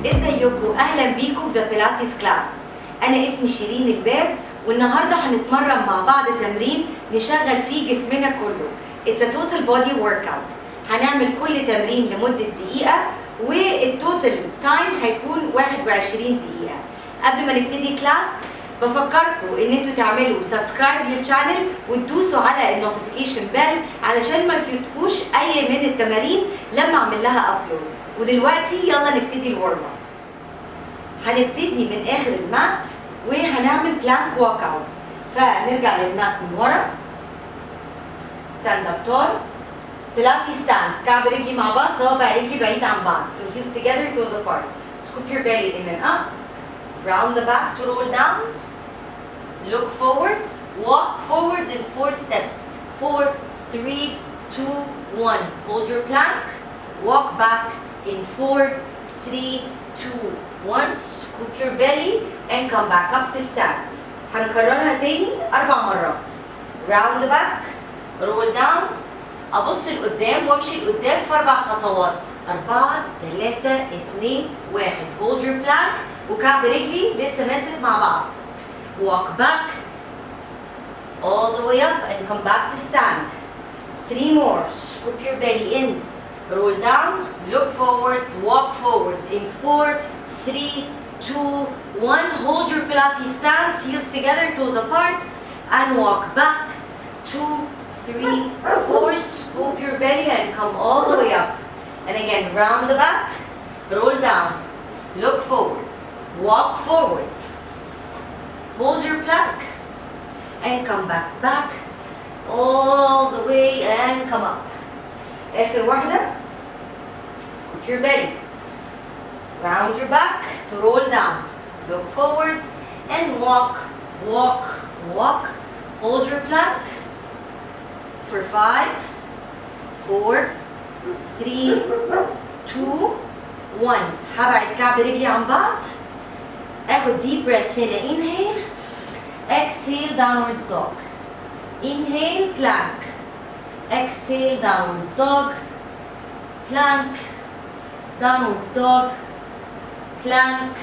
ازيكم؟ اهلا بيكم في ذا بيلاتيز كلاس. انا اسمي شيرين الباز، والنهارده هنتمرن مع بعض تمرين نشغل فيه جسمنا كله. It's a total body workout. هنعمل كل تمرين لمدة دقيقة، والتوتال تايم هيكون 21 دقيقة. قبل ما نبتدي كلاس بفكركم ان انتوا تعملوا سبسكرايب للشانل وتدوسوا على النوتيفيكيشن بيل علشان ما يفوتكوش اي من التمارين لما اعمل لها ابلود. ودلوقتي يلا نبتدي الورم اب. هنبتدي من اخر المات وهنعمل بلانك واك اوتس. فنرجع للمات من ورا، ستاند اب تول، بيلاتي ستانس، كعب رجلي مع بعض، صوابع رجلي بعيد عن بعض. So heels together, toes apart. Scoop your belly in and up. Round the back to roll down. Look forwards. Walk forwards in 4 steps. 4, 3, 2, 1. Hold your plank. Walk back in 4, 3, 2, 1. Scoop your belly and come back up to stand. هنكررها تاني 4 مرات. Round the back. Roll down. أبص لقدام وامشي لقدام في 4 خطوات. 4 3 2 1. Hold your plank. وكعب رجلي لسه ماسك مع بعض. Walk back all the way up and come back to stand. 3 more. Scoop your belly in. Roll down. Look forwards. Walk forwards in 4, 3, 2, 1. Hold your Pilates stance. Heels together, toes apart, and walk back. 2, 3, 4. Scoop your belly and come all the way up. And again, round the back. Roll down. Look forwards. Walk forwards. Hold your plank and come back all the way and come up. آخر واحدة. Scoop your belly. Round your back to roll down. Look forwards and walk, walk, walk. Hold your plank for 5, 4, 3, 2, 1. هبعد كعب رجلي عن بعض. اخد deep breath هنا. Inhale. Exhale, downwards dog. Inhale, plank. Exhale, downwards dog. Plank. Downwards dog. Plank.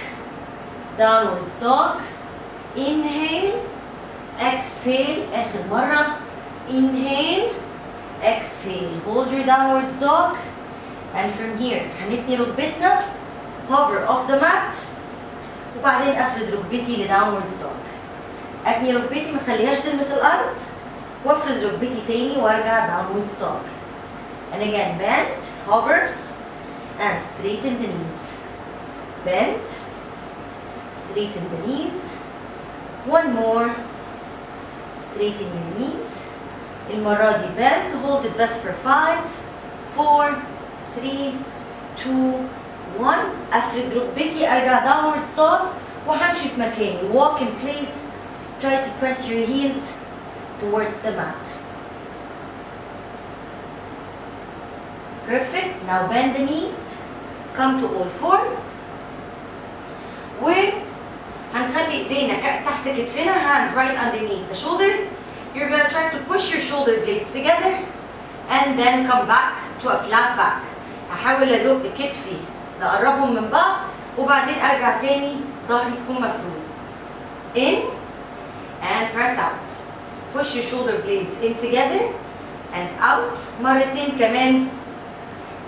Downwards dog. Inhale. Exhale. آخر مرة. Inhale. Exhale. Hold your downwards dog. And from here هنتني ركبتنا. Hover off the mat. وبعدين افرد ركبتي لداونوردز دوج. اتني ركبتي ما اخليهاش تلمس الارض، وافرد ركبتي تاني وارجع داونوردز دوج. And again, bend, hover, and straighten the knees. Bend, straighten the knees. One more. Straighten your knees. المرة دي bend, hold it best for 5, 4, 3, 2, 1. افرد ركبتي ارجع downwards dog وهمشي في مكاني. Walk in place. Try to press your heels towards the mat. Perfect. Now bend the knees. Come to all fours. وهنخلي ايدينا تحت كتفنا. Hands right underneath the shoulders. You're gonna try to push your shoulder blades together and then come back to a flat back. هحاول ازق كتفي نقربهم من بعض وبعدين ارجع تاني ظهري يكون مفرود. In and press out. Push your shoulder blades in together and out. مرتين كمان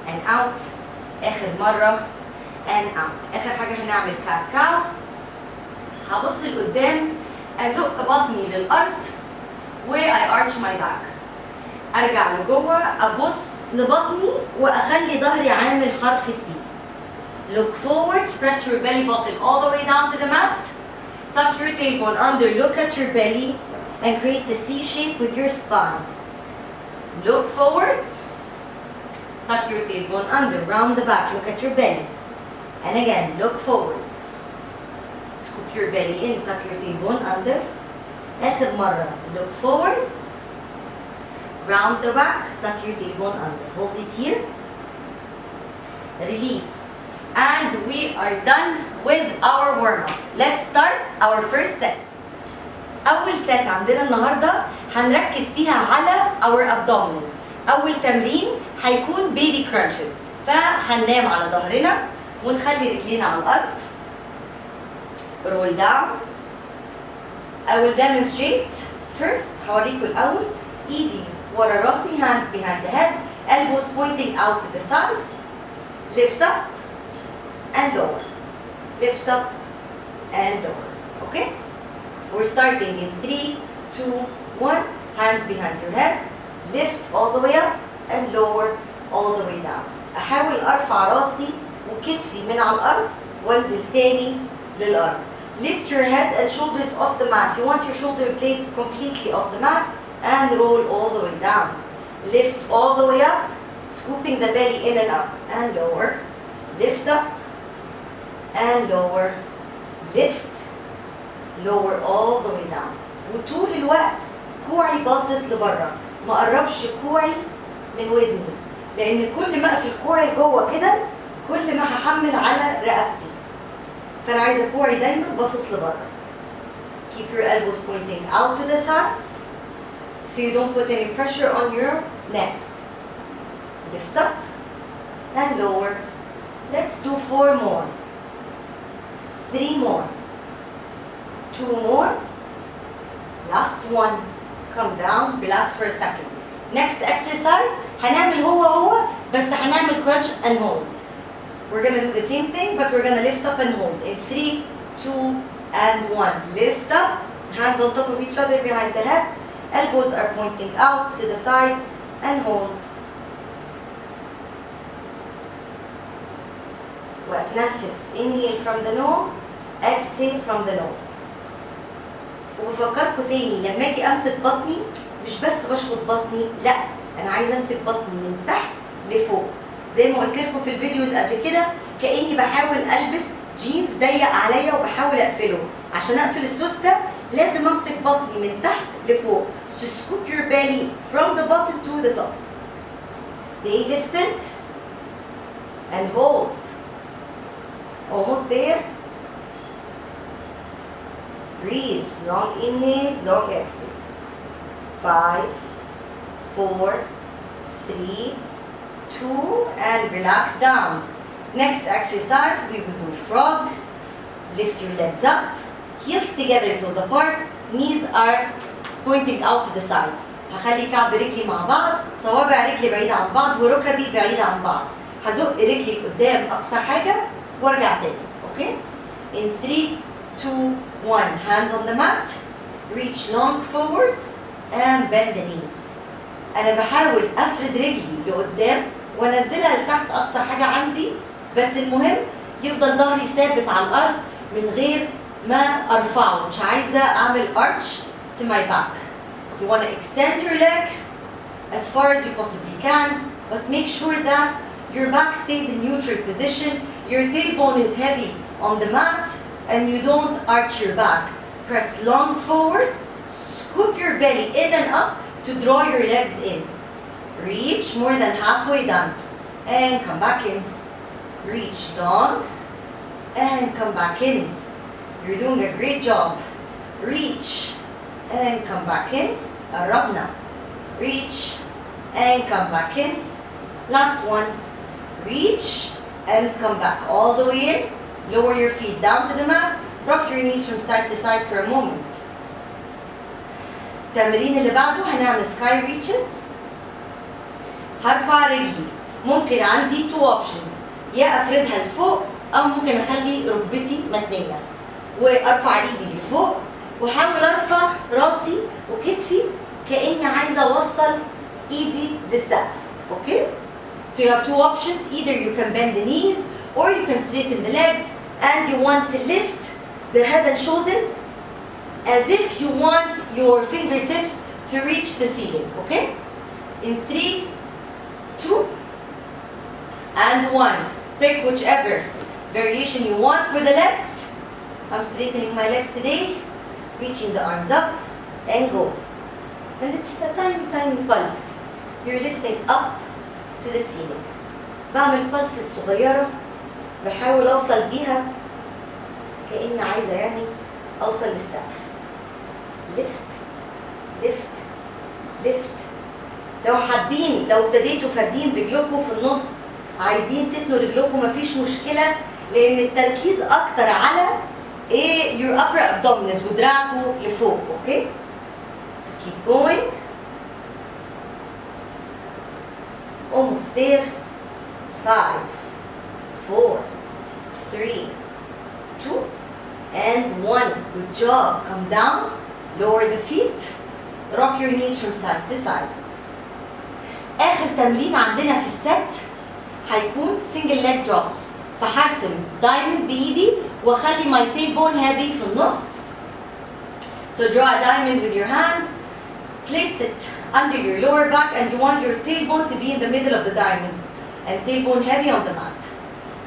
and out. آخر مرة and out. آخر حاجة هنعمل كات كاو. هبص لقدام، أزق بطني للأرض و I arch my back. أرجع لجوه، أبص لبطني وأخلي ظهري عامل حرف C. Look forwards, press your belly button all the way down to the mat. Tuck your tailbone under, look at your belly and create the C shape with your spine. Look forwards, tuck your tailbone under, round the back, look at your belly. And again, look forwards. Scoop your belly in, tuck your tailbone under. آخر مرة, look forwards, round the back, tuck your tailbone under. Hold it here. Release. And we are done with our warm-up. Let's start our first set. أول set عندنا النهاردة هنركز فيها على our abdominals. أول تمرين هيكون baby crunches. فهننام على ظهرنا ونخلي رجلينا على الارض. roll down. I will demonstrate first. هوريكم الاول ايدي ورا راسي, hands behind the head, elbows pointing out to the sides. Lift up and lower. Lift up and lower. Okay? We're starting in 3, 2, 1. Hands behind your head. Lift all the way up and lower all the way down. احاول ارفع راسي وكتفي من على الارض وانزل تاني للارض. Lift your head and shoulders off the mat. You want your shoulder blades completely off the mat and roll all the way down. Lift all the way up, scooping the belly in and up and lower. Lift up and lower. Lift, lower all the way down. وطول الوقت كوعي باصص لبره، ما قربش كوعي من ودني، لان كل ما اقفل كوعي لجوه كده كل ما هحمل على رقبتي. فانا عايزه كوعي دايما باصص لبره. Keep your elbows pointing out to the sides so you don't put any pressure on your necks. Lift up and lower. Let's do 4 more. 3 more. 2 more. Last one. Come down, relax for a second. Next exercise, هنعمل هو بس هنعمل crunch and hold. We're gonna do the same thing, but we're gonna lift up and hold. In 3, 2, and 1. Lift up, hands on top of each other behind the head. Elbows are pointing out to the sides and hold. وأتنفس. Inhale from the nose, exhale from the nose. وبفكركم تاني لما اجي امسك بطني مش بس بشفط بطني، لا انا عايزه امسك بطني من تحت لفوق. زي ما قلت لكم في الفيديوز قبل كده، كاني بحاول البس جينز ضيق عليا وبحاول اقفله. عشان اقفل السوسته لازم امسك بطني من تحت لفوق. So scoop your belly from the bottom to the top. Stay lifted and hold. Almost there. Breathe. Long inhales, long exhales. 5, 4, 3, 2, and relax down. Next exercise, we will do frog. Lift your legs up, heels together, toes apart, knees are pointing out to the sides. هخلي كعب رجلي مع بعض، صوابع رجلي بعيدة عن بعض وركبي بعيدة عن بعض. هزق رجلي قدام أقصى حاجة وارجع تاني. Okay? In 3, 2, 1. Hands on the mat. Reach long forwards and bend the knees. أنا بحاول أفرد رجلي لقدام وأنزلها لتحت أقصى حاجة عندي، بس المهم يفضل ظهري ثابت على الأرض من غير ما أرفعه. مش عايزة أعمل arch to my back. You want to extend your leg as far as you possibly can, but make sure that your back stays in neutral position, your tailbone is heavy on the mat, and you don't arch your back. Press long forwards, scoop your belly in and up to draw your legs in. Reach more than halfway down and come back in. Reach long and come back in. You're doing a great job. Reach and come back in. قربنا. Reach and come back in. Last one. Reach and come back all the way in. Lower your feet down to the mat. Rock your knees from side to side for a moment. التمرين اللي بعده هنعمل sky reaches. هرفع رجلي. ممكن عندي 2 options. يا افردها لفوق او ممكن اخلي ركبتي متنيه وارفع ايدي لفوق واحاول ارفع راسي وكتفي كاني عايزه اوصل ايدي للسقف. اوكي؟ So you have 2 options. Either you can bend the knees or you can straighten the legs, and you want to lift the head and shoulders as if you want your fingertips to reach the ceiling. Okay? In 3, 2, and 1. Pick whichever variation you want for the legs. I'm straightening my legs today, reaching the arms up and go. And it's a tiny, tiny pulse. You're lifting up to the ceiling. بعمل pulse الصغيرة بحاول أوصل بيها كأني عايزة يعني أوصل للسقف. lift, lift, lift. لو حابين، لو ابتديتوا فاردين رجلكم في النص عايزين تتنوا رجلكم مفيش مشكله، لان التركيز اكتر على ايه your upper abdominals ودراعكم لفوق. اوكي؟ so keep going. almost there. 5 4 3 2 and 1. good job. come down, lower the feet, rock your knees from side to side. اخر تمرين عندنا في الست هيكون single leg drops، فهرسم diamond بايدي واخلي my tailbone heavy في النص. so draw a diamond with your hand, place it under your lower back, and you want your tailbone to be in the middle of the diamond and tailbone heavy on the mat.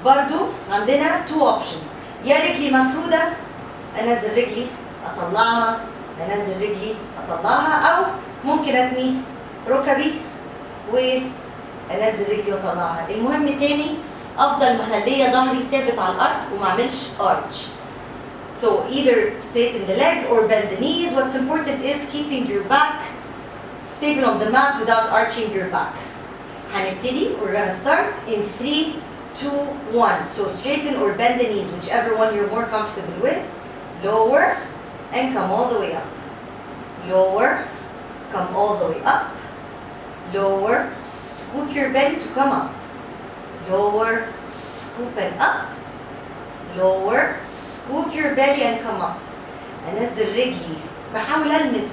برضو عندنا two options، يا رجلي مفرودة انزل رجلي اطلعها، انزل رجلي اطلعها، او ممكن اتني ركبي وانزل رجلي واطلعها. المهم تاني افضل مخليه ظهري ثابت على الارض وما اعملش arch. so either straighten the leg or bend the knees. what's important is keeping your back stable on the mat without arching your back. هنبتدي we're gonna start in 3 2 1. so straighten or bend the knees, whichever one you're more comfortable with. lower and come all the way up. lower, come all the way up. lower, scoop your belly to come up. lower, scoop and up. lower, scoop your belly and come up. انزل رجلي، بحاول المس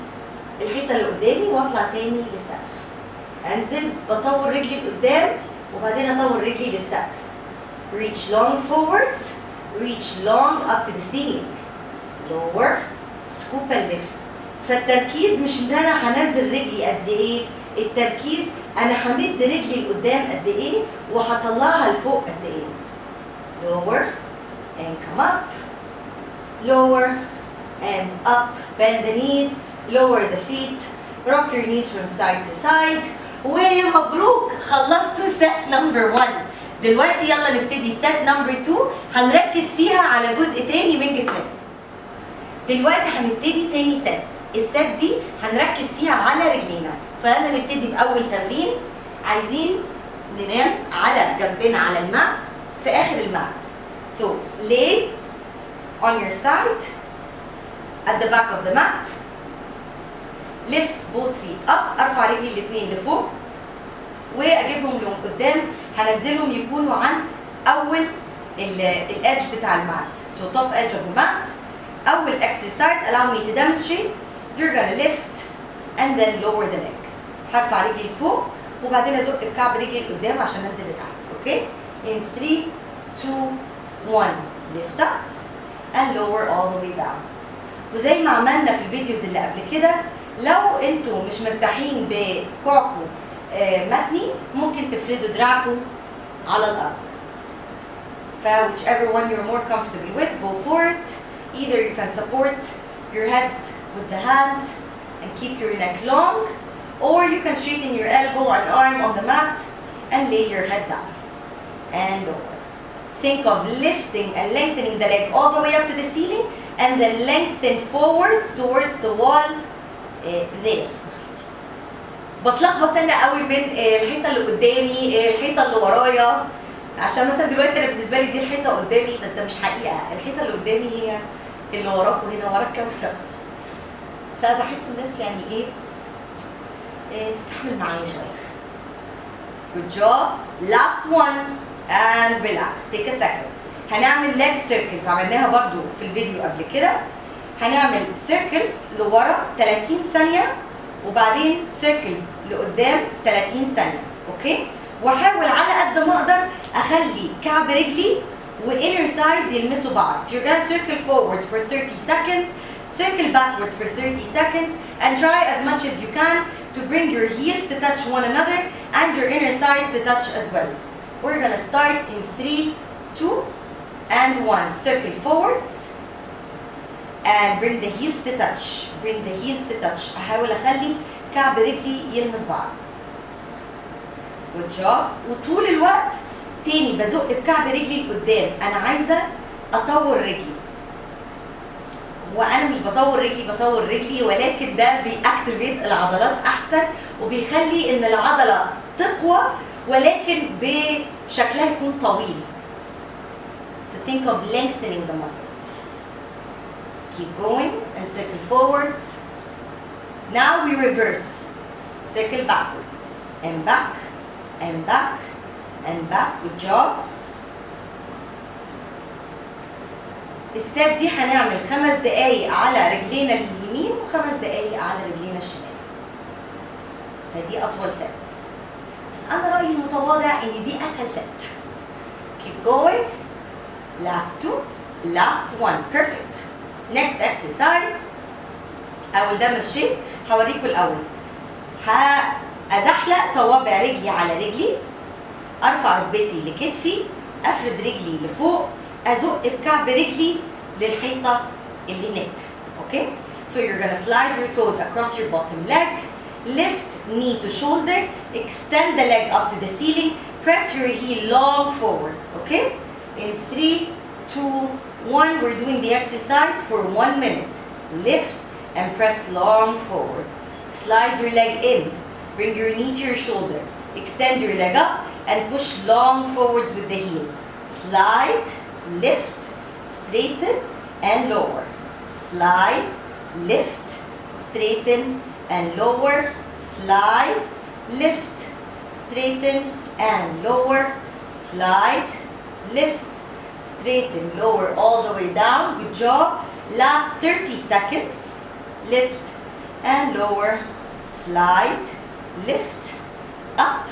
الحيطه اللي قدامي واطلع تاني للسقف. انزل بطور رجلي لقدام وبعدين اطور رجلي للسقف. reach long forwards, reach long up to the ceiling. lower, scoop and lift. فالتركيز مش ان انا هنزل رجلي قد ايه، التركيز انا همد رجلي لقدام قد ايه وهطلعها لفوق قد ايه. lower and come up. lower and up. bend the knees, lower the feet, rock your knees from side to side. ومبروك خلصتوا set number 1. دلوقتي يلا نبتدي set number 2. هنركز فيها على جزء تاني من جسمنا. دلوقتي هنبتدي تاني set. الست دي هنركز فيها على رجلينا، فانا نبتدي باول تمرين. عايزين ننام على جنبنا على المات في اخر المات. so lay on your side at the back of the mat. lift both feet up. ارفع رجلي الاثنين لفوق واجيبهم لقدام، هنزلهم يكونوا عند اول الادج بتاع المات. so top edge of the mat. اول exercise allow me to demonstrate. you're gonna lift and then lower the leg. هرفع رجلي لفوق وبعدين ازق بكعب رجلي لقدام عشان انزل لتحت. اوكي؟ in 3 2 1 lift up and lower all the way down. وزي ما عملنا في الفيديوز اللي قبل كده، لو انتوا مش مرتاحين بكوعكم متني ممكن تفردوا دراعكم على الارض. ف whichever one you're more comfortable with, go for it. either you can support your head with the hand and keep your neck long, or you can straighten your elbow and arm on the mat and lay your head down and lower. think of lifting and lengthening the leg all the way up to the ceiling and then lengthen forwards towards the wall there. بتلخبط انا قوي من الحيطه اللي قدامي الحيطه اللي ورايا، عشان مثلا دلوقتي انا بالنسبه لي دي الحيطه قدامي، بس ده مش حقيقه. الحيطه اللي قدامي هي اللي وراكم هنا ورا الكاميرا. فبحس الناس يعني ايه تستحمل معايا شويه. good job. last one and relax. take a second. هنعمل leg circles عملناها برضو في الفيديو قبل كده. هنعمل circles لورا 30 ثانيه وبعدين circles لقدام 30 ثانيه. اوكي؟ واحاول على قد ما اقدر اخلي كعب رجلي و inner thighs يلمسوا بعض. so you're gonna circle forwards for 30 seconds, circle backwards for 30 seconds, and try as much as you can to bring your heels to touch one another and your inner thighs to touch as well. we're gonna start in 3 2 and 1. circle forwards and bring the heels to touch. bring the heels to touch. احاول اخلي كعب رجلي يلمس بعض. good job. وطول الوقت تاني بزق بكعب رجلي لقدام. انا عايزه اطور رجلي، وانا مش بطور رجلي ولكن ده بيأكتيفيت العضلات احسن وبيخلي ان العضله تقوى، ولكن شكلها يكون طويل. So think of lengthening the muscles. Keep going and circle forwards. Now we reverse. Circle backwards and back and back and back. Good job. السات دي هنعمل 5 دقايق على رجلينا اليمين و5 دقايق على رجلينا الشمال. فدي أطول سات. بس أنا رأيي المتواضع إن دي أسهل سات. Keep going. Last 2. Last 1. Perfect. Next exercise. I will demonstrate. هوريكم الأول. أزحلق صوابع رجلي على رجلي. أرفع ركبتي لكتفي. أفرد رجلي لفوق. أزق بكعب رجلي للحيطة اللي هناك. Okay? So you're gonna slide your toes across your bottom leg. Lift knee to shoulder. Extend the leg up to the ceiling. Press your heel long forwards. Okay? In 3, 2, 1, we're doing the exercise for 1 minute. Lift and press long forwards. Slide your leg in. Bring your knee to your shoulder. Extend your leg up and push long forwards with the heel. Slide, lift, straighten and lower. Slide, lift, straighten and lower. Slide, lift, straighten and lower. Slide, lift, straighten, lower all the way down. Good job. Last 30 seconds. Lift and lower. Slide, lift, up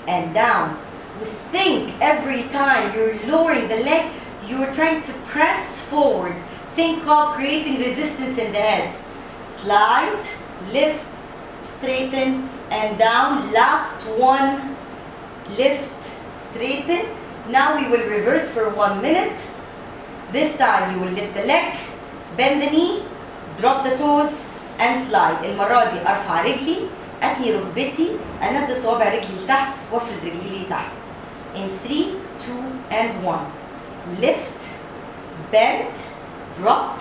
and down. You think every time you're lowering the leg, you're trying to press forward. Think of creating resistance in the head. Slide, lift, straighten and down. Last one. Lift, straighten. Now we will reverse for 1 minute. This time you will lift the leg, bend the knee, drop the toes and slide. المرة دي أرفع رجلي، أتني ركبتي، أنزل صوابع رجلي لتحت وأفرد رجلي لتحت. In 3, 2 and 1. Lift, bend, drop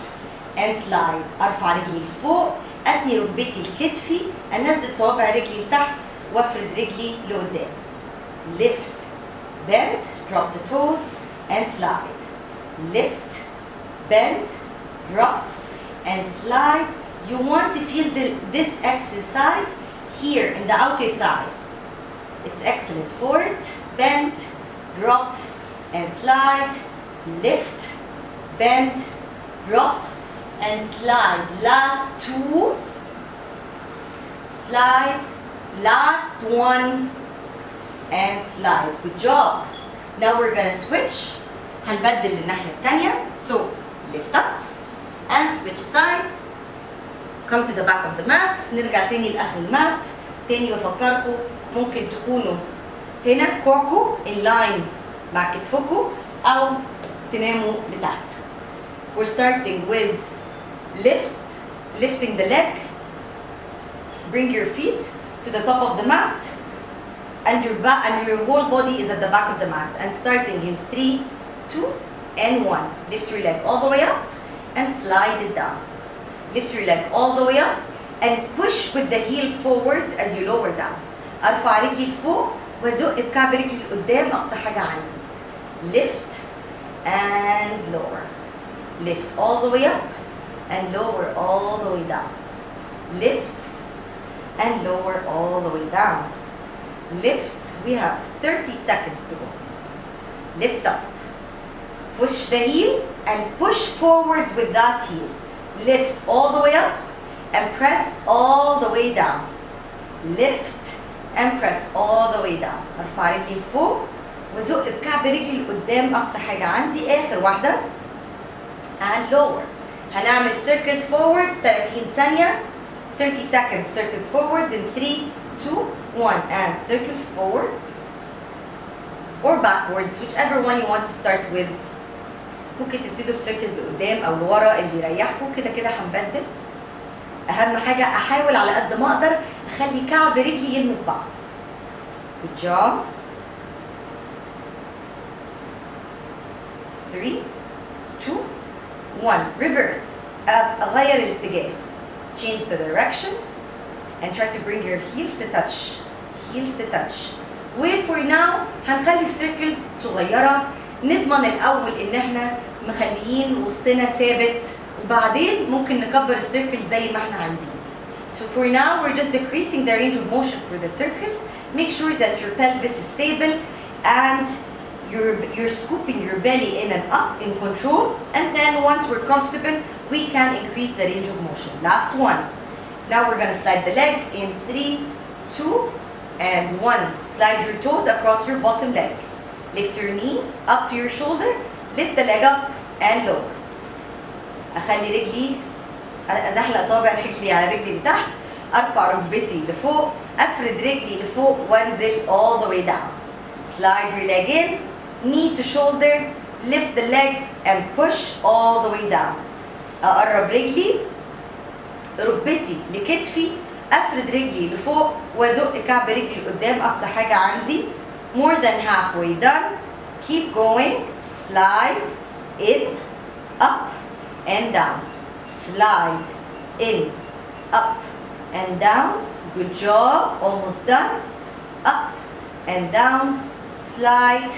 and slide. أرفع رجلي لفوق، أتني ركبتي لكتفي، أنزل صوابع رجلي لتحت وأفرد رجلي لقدام. Lift, bend, drop the toes and slide. Lift, bend, drop and slide. You want to feel this exercise here in the outer thigh. It's excellent for it. Bend, drop and slide. Lift, bend, drop and slide. Last 2. Slide. Last 1 and slide. Good job. Now we're gonna switch. هنبدل للناحية التانية. So lift up and switch sides. Come to the back of the mat. نرجع تاني لآخر المات. تاني بفكركم ممكن تكونوا هنا كوعكم in line مع كتفكم أو تناموا لتحت. We're starting with lifting the leg. Bring your feet to the top of the mat. And your whole body is at the back of the mat. And starting in 3, 2 and 1. Lift your leg all the way up and slide it down. Lift your leg all the way up and push with the heel forwards as you lower down. أرفع رجلي لفوق وأزق بكعب رجلي لقدام أقصى حاجة عندي. Lift and lower. Lift all the way up and lower all the way down. Lift and lower all the way down. Lift. We have 30 seconds to go. Lift up. Push the heel and push forwards with that heel. Lift all the way up and press all the way down. Lift and press all the way down. ارفع رجلي لفوق وازق بكعب رجلي لقدام اقصى حاجه عندي. اخر واحده. And lower. هنعمل circles forwards 30 ثانيه. 30 seconds circles forwards in 3, 2, 1 and circle forwards or backwards, whichever one you want to start with. ممكن تبتدوا بسيركلز لقدام او لورا اللي يريحكم. كده كده هنبدل. اهم حاجه احاول على قد ما اقدر اخلي كعب رجلي يلمس بعض. Good job. 3, 2, 1. Reverse. اغير الاتجاه. Change the direction and try to bring your heels to touch. Heels to touch. وفور ناو هنخلي ستيركلز صغيره نضمن الاول ان احنا مخليين وسطنا ثابت وبعدين ممكن نكبر السيركل زي ما احنا عايزين. So for now we're just decreasing the range of motion for the circles. Make sure that your pelvis is stable and you're scooping your belly in and up in control, and then once we're comfortable we can increase the range of motion. Last one. Now we're going to slide the leg in 3, 2 and 1. Slide your toes across your bottom leg. Lift your knee up to your shoulder. Lift the leg up and lower. اخلي رجلي ازحلق صابع رجلي على رجلي لتحت، ارفع ركبتي لفوق، افرد رجلي لفوق وانزل all the way down. Slide your leg in, knee to shoulder, lift the leg and push all the way down. اقرب رجلي ركبتي لكتفي، افرد رجلي لفوق وازق كعب رجلي لقدام اقصى حاجه عندي. More than halfway done. Keep going. Slide in, up and down. Slide in, up and down. Good job. Almost done. Up and down. Slide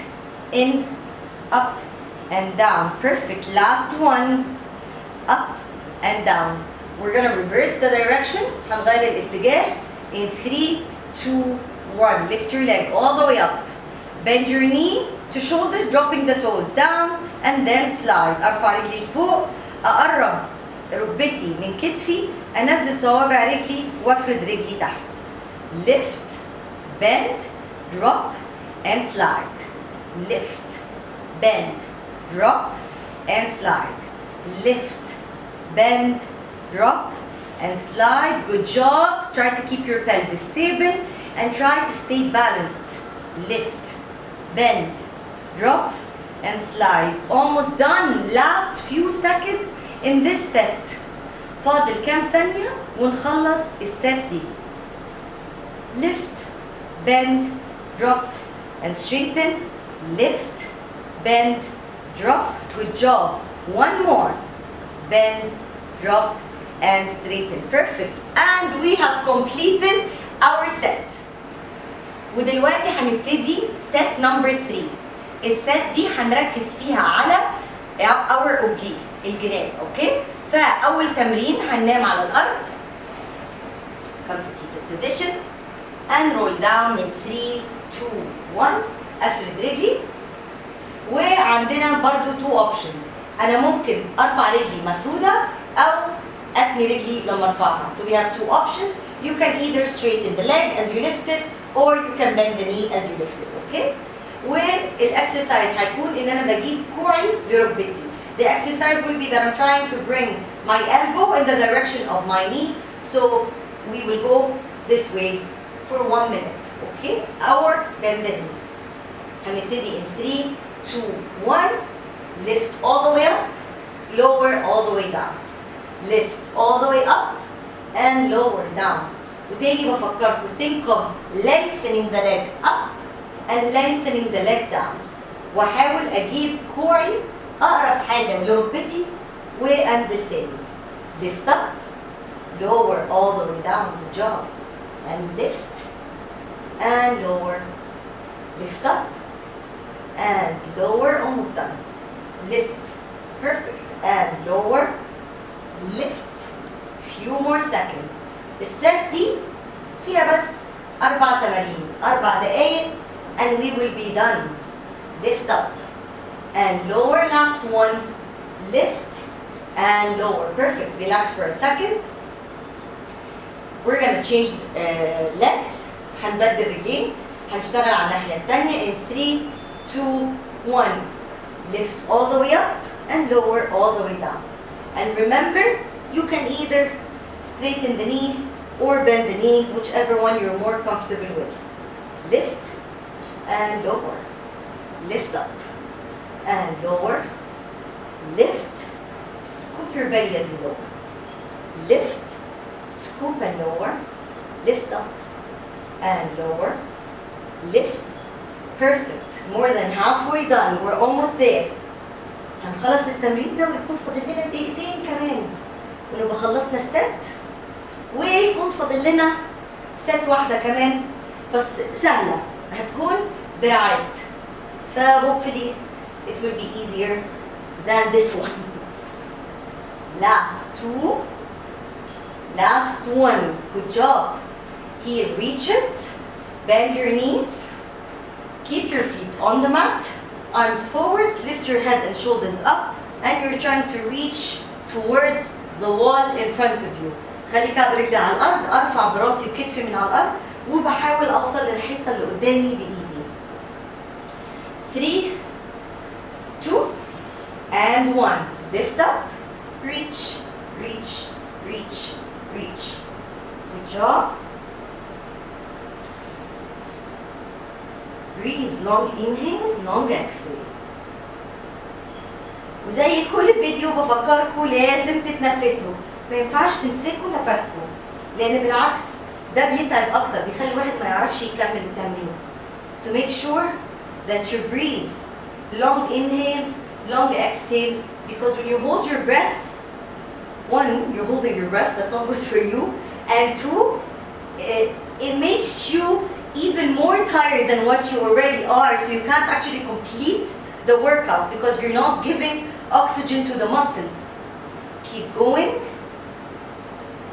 in, up and down. Perfect. Last one. Up and down. We're gonna reverse the direction. هنغير الاتجاه in 3, 2, 1. Lift your leg all the way up. Bend your knee to shoulder, dropping the toes down and then slide. ارفع رجلي لفوق، اقرب ركبتي من كتفي، انزل صوابع رجلي وافرد رجلي تحت. Lift, bend, drop and slide. Lift, bend, drop and slide. Lift, bend, drop and slide. Good job. Try to keep your pelvis stable and try to stay balanced. Lift, bend, drop and slide. Almost done. Last few seconds in this set. فاضل كام ثانية ونخلص الست دي. Lift, bend, drop and straighten. Lift, bend, drop. Good job. One more. Bend, drop and straighten. Perfect. And we have completed our set. ودلوقتي هنبتدي set number 3. الست دي هنركز فيها على our obliques الجناب. اوكي؟ فأول تمرين هننام على الأرض. Come to seated position and roll down in 3, 2, 1. افرد رجلي. وعندنا برضو 2 options. أنا ممكن أرفع رجلي مفرودة أو أتني رجلي لما أرفعها. So we have 2 options. You can either straighten the leg as you lift it or you can bend the knee as you lift it. Okay? والاكسرسايز هيكون ان انا بجيب كوعي لركبتي. The exercise will be that I'm trying to bring my elbow in the direction of my knee. So we will go this way for 1 minute. Okay? Or bend the knee. هنبتدي in 3, 2, 1. Lift all the way up. Lower all the way down. Lift all the way up and lower down. وتاني بفكركم think of lengthening the leg up and lengthening the leg down. واحاول اجيب كوعي اقرب حاجه لركبتي وانزل تاني. Lift up, lower all the way down. Good job. And lift and lower. Lift up and lower. Almost done. Lift. Perfect. And lower. Lift. Few more seconds. الست دي فيها بس 4 تمارين، 4 دقايق and we will be done. Lift up and lower. Last one. Lift and lower. Perfect. Relax for a second. We're gonna change legs. هنبدل رجلين. هنشتغل على الناحية التانية in 3, 2, 1. Lift all the way up and lower all the way down. And remember, you can either straighten the knee or bend the knee, whichever one you're more comfortable with. Lift and lower. Lift up and lower. Lift. Scoop your belly as you lower. Lift. Scoop and lower. Lift up and lower. Lift. Perfect. More than halfway done. We're almost there. هنخلص التمرين ده ويكون فاضل لنا دقيقتين كمان ونبقى خلصنا الست، ويكون فاضل لنا ست واحدة كمان بس سهلة. هتكون دراعات. hopefully it will be easier than this one. Last one. Good job. Heel reaches. Bend your knees. Keep your feet on the mat. Arms forwards. Lift your head and shoulders up. And you're trying to reach towards the wall in front of you. خلي كعب رجلي على الأرض. أرفع براسي وكتفي من على الأرض. وبحاول أوصل للحيطة اللي قدامي بإيدي. 3, 2, and 1. Lift up. Reach, reach, reach, reach. Good job. Breathe. Long inhales, long exhales. وزي كل فيديو بفكركم لازم تتنفسوا. ما ينفعش تمسكوا نفسكم. لأن بالعكس ده بيتعب أكتر. بيخلي الواحد ما يعرفش يكمل التمرين. So make sure that you breathe. Long inhales, long exhales. Because when you hold your breath, one, you're holding your breath, that's not good for you. And two, it makes you even more tired than what you already are, so you can't actually complete the workout because you're not giving oxygen to the muscles. Keep going,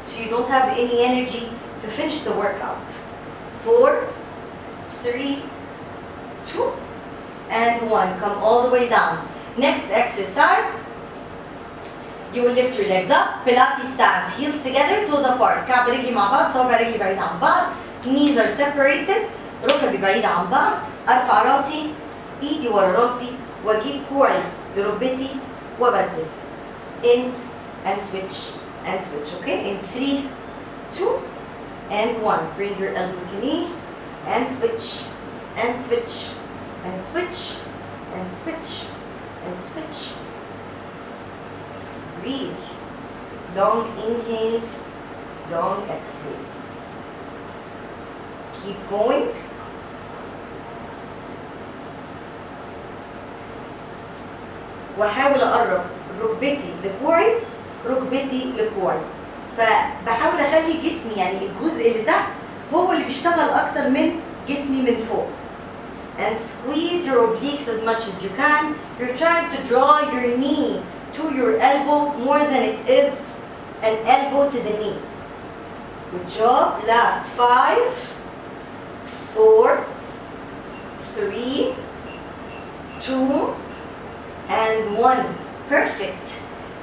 so you don't have any energy to finish the workout. 4, 3, 2, and 1. Come all the way down. Next exercise, you will lift your legs up. Pilates stance. Heels together, toes apart. كعب رجلي مع بعض, صوابع رجلي بعيدة عن بعض. Knees are separated. ركبي بعيدة عن بعض. أرفع راسي. إيدي ورا راسي. وأجيب كوعي لركبتي وأبدل. In and switch and switch. Okay? In 3, 2, and 1. Bring your elbow to knee. And switch. And switch. And switch. And switch. And switch. Breathe. Long inhales, long exhales. Keep going. وأحاول أقرب ركبتي لكوعي، ركبتي لكوعي. فبحاول أخلي جسمي يعني الجزء اللي تحت هو اللي بيشتغل أكتر من جسمي من فوق. And squeeze your obliques as much as you can. You're trying to draw your knee to your elbow more than it is an elbow to the knee. Good job. Last 5, 4, 3, 2, and 1. Perfect.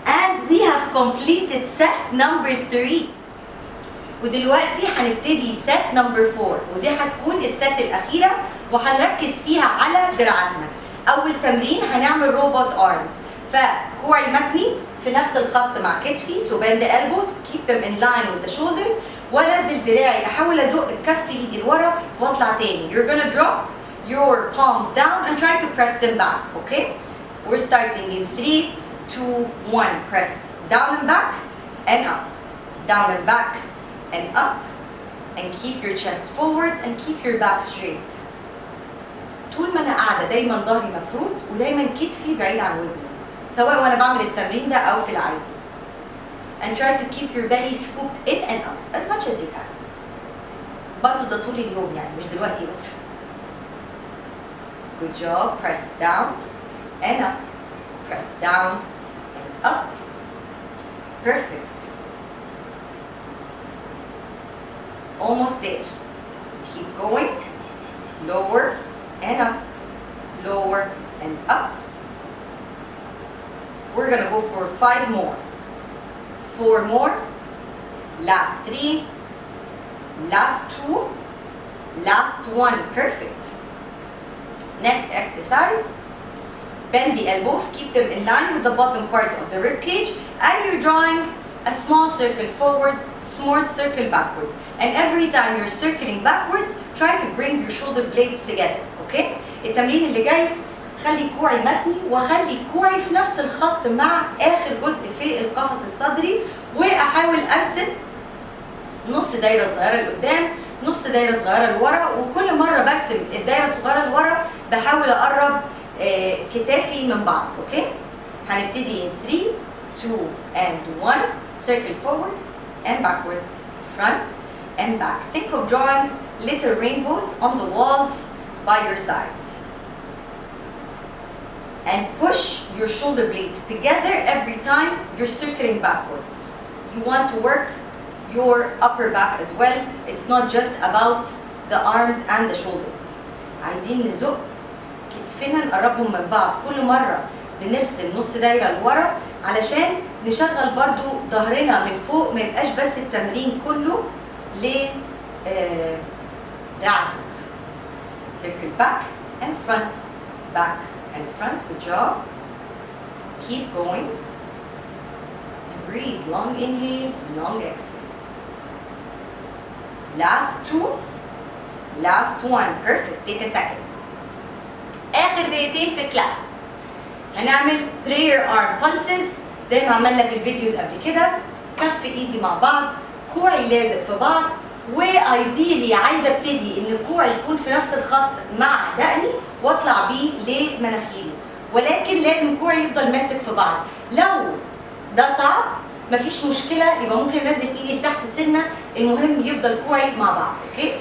And we have completed set number 3. ودلوقتي هنبتدي set number 4 ودي هتكون الست الأخيرة وهنركز فيها على دراعاتنا. أول تمرين هنعمل روبوت arms. فكوعي متني في نفس الخط مع كتفي. So bend the elbows, keep them in line with the shoulders. وانزل دراعي احاول ازق كف ايدي لورا واطلع تاني. You're gonna drop your palms down and try to press them back. Okay? We're starting in 3, 2, 1. Press down and back and up. Down and back and up. And keep your chest forward and keep your back straight. طول ما انا قاعده دايما ظهري مفرود ودايما كتفي بعيد عن ودني. سواء وانا بعمل التمرين ده او في العادي. And try to keep your belly scooped in and up as much as you can. برضه ده طول اليوم يعني مش دلوقتي بس. Good job. Press down and up. Press down and up. Perfect. Almost there. Keep going. Lower and up. Lower and up. We're gonna go for 5 more. 4 more. Last 3. Last 2. Last 1. Perfect. Next exercise. Bend the elbows. Keep them in line with the bottom part of the rib cage. And you're drawing a small circle forwards, small circle backwards. And every time you're circling backwards, try to bring your shoulder blades together. Okay? التمرين اللي جاي خلي كوعي متني وخلي كوعي في نفس الخط مع اخر جزء في القفص الصدري واحاول ارسم نص دايره صغيره لقدام نص دايره صغيره لورا وكل مره برسم الدايره الصغيره لورا بحاول اقرب كتافي من بعض. اوكي هنبتدي in 3 2 and 1 circle forwards and backwards front and back. Think of drawing little rainbows on the walls by your side. And push your shoulder blades together every time you're circling backwards. You want to work your upper back as well. It's not just about the arms and the shoulders. عايزين نزق كتفنا نقربهم من بعض. كل مرة بنرسم نص دايرة لورا علشان نشغل برضو ظهرنا من فوق، ما يبقاش بس التمرين كله دراعنا. Circle back and front, back and front. Good job. Keep going. And breathe. Long inhales, long exhales. Last two. Last one. Perfect. Take a second. آخر دقيقتين في الكلاس. هنعمل prayer arm pulses زي ما عملنا في الفيديوز قبل كده. كف ايدي مع بعض، كوعي لازق في بعض، وايديلي عايزه ابتدي ان كوعي يكون في نفس الخط مع دقني واطلع بيه لمناخيري، ولكن لازم كوعي يفضل ماسك في بعض. لو ده صعب مفيش مشكله، يبقى ممكن انزل ايدي تحت سنه، المهم يفضل كوعي مع بعض. اوكي؟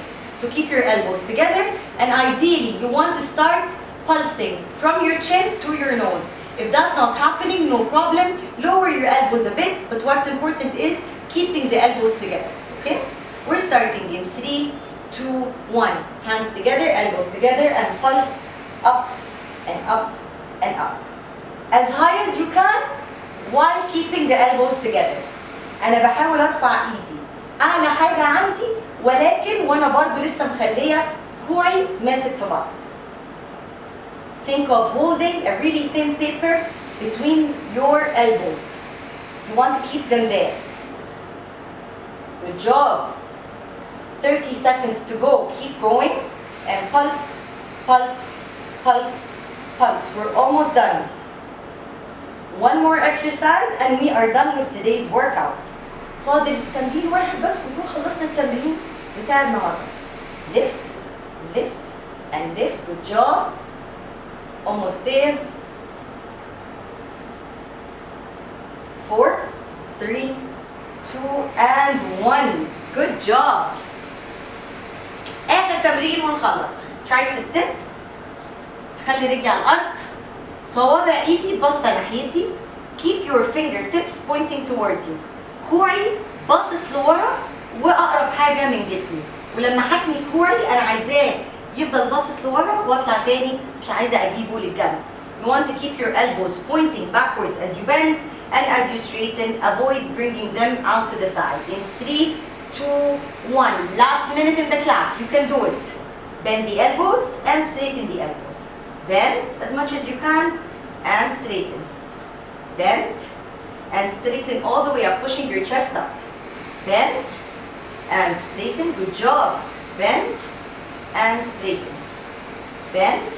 So keep your elbows together, and ideally you want to start pulsing from your chin to your nose. If that's not happening, no problem. Lower your elbows a bit, but what's important is keeping the elbows together. Okay? We're starting in 3, 2, 1. Hands together, elbows together, and pulse up and up and up. As high as you can while keeping the elbows together. أنا بحاول أرفع إيدي أعلى حاجة عندي، ولكن وأنا برضو لسه مخلية كوعي ماسك في بعض. Think of holding a really thin paper between your elbows. You want to keep them there. Good job. 30 seconds to go. Keep going and pulse, pulse, pulse, pulse. We're almost done. One more exercise and we are done with today's workout. فاضل تمرين واحد بس ونكون خلصنا التمرين بتاع النهارده. Lift, lift, and lift. Good job. Almost there. 4, 3, 2, and 1. Good job. آخر تمرين ونخلص. Tricep dip. خلي رجلي على الأرض. صوابع إيدي باصة ناحيتي. Keep your fingertips pointing towards you. كوعي باصص لورا وأقرب حاجة من جسمي. ولما حكني كوعي أنا عايزاه يفضل باصص لورا واطلع تاني، مش عايزة أجيبه للجنب. You want to keep your elbows pointing backwards as you bend, and as you straighten, avoid bringing them out to the side. In 3, 2, 1. Last minute in the class. You can do it. Bend the elbows and straighten the elbows. Bend as much as you can and straighten. Bend and straighten all the way up, pushing your chest up. Bend and straighten. Good job. Bend and straighten. Bend.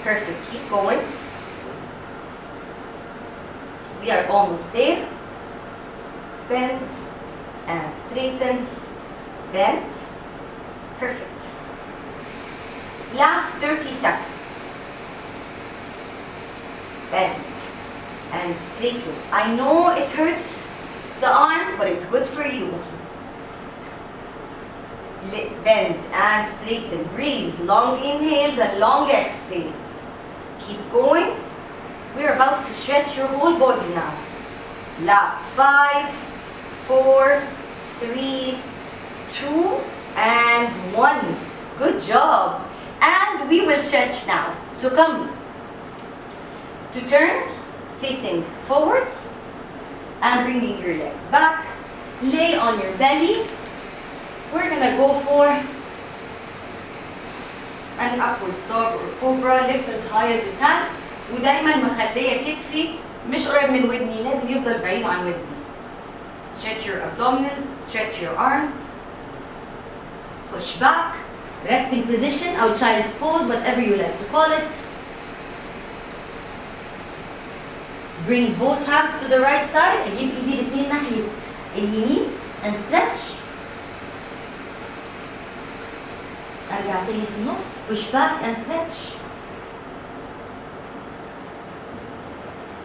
Perfect. Keep going. We are almost there. Bend and straighten. Bend. Perfect. Last 30 seconds. Bend and straighten. I know it hurts the arm, but it's good for you. Bend and straighten. Breathe. Long inhales and long exhales. Keep going. We're about to stretch your whole body now. Last 5, 4, 3, 2, and 1. Good job. And we will stretch now. So come to turn, facing forwards, and bringing your legs back. Lay on your belly. We're gonna go for an upwards dog or cobra. Lift as high as you can. ودايما مخليه كتفي مش قريب من ودني، لازم يفضل بعيد عن ودني. Stretch your abdominals, stretch your arms. Push back. Resting position or child's pose, whatever you like to call it. Bring both hands to the right side. أجيب إيدي الاتنين ناحية اليمين and stretch. أرجع تاني في النص. Push back and stretch.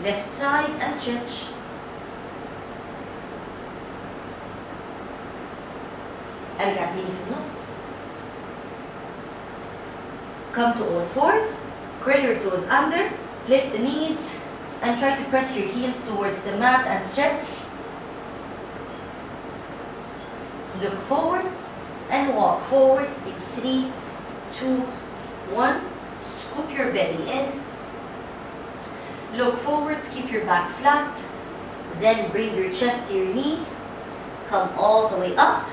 Left side and stretch. أرجع تاني في النص. Come to all fours, curl your toes under, lift the knees, and try to press your heels towards the mat and stretch. Look forwards and walk forwards in 3, 2, 1. Scoop your belly in. Look forwards, keep your back flat. Then bring your chest to your knee. Come all the way up.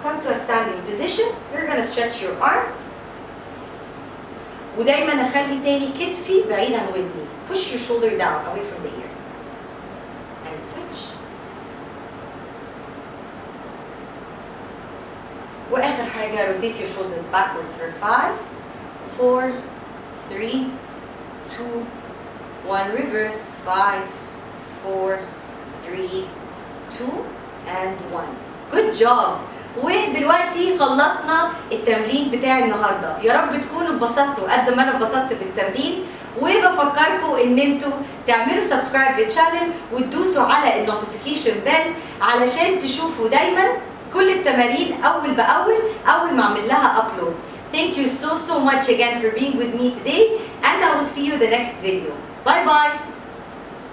Come to a standing position. You're gonna stretch your arm. ودايما اخلي تاني كتفي بعيد عن ودني. Push your shoulder down away from the ear. And switch. واخر حاجة rotate your shoulders backwards for 5, 4, 3, 2, 1. Reverse. 5, 4, 3, 2, and 1. Good job. ودلوقتي خلصنا التمرين بتاع النهارده. يا رب تكونوا اتبسطتوا قد ما انا اتبسطت بالتمرين، وبفكركم ان انتوا تعملوا سبسكرايب للشانل وتدوسوا على النوتيفيكيشن بيل علشان تشوفوا دايما كل التمارين اول باول اول ما اعمل لها ابلود. Thank you so much again for being with me today, and I will see you in the next video. Bye bye.